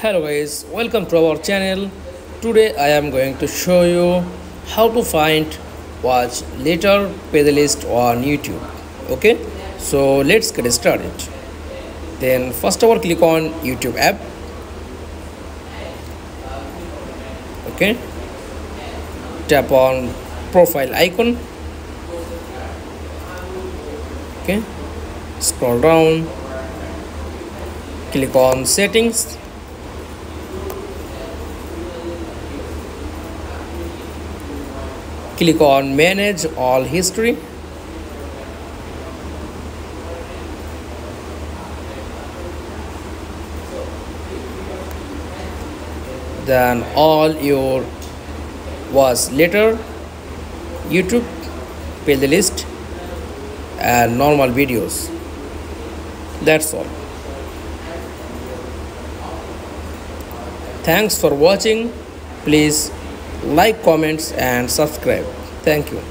Hello guys, welcome to our channel. Today I am going to show you how to find watch later playlist on YouTube. Okay, so let's get started. Then first of all click on YouTube app. Okay, tap on profile icon. Okay, scroll down, click on settings. Click on manage all history. Then all your was later YouTube playlist and normal videos. That's all. Thanks for watching. Please like, comments and subscribe. Thank you.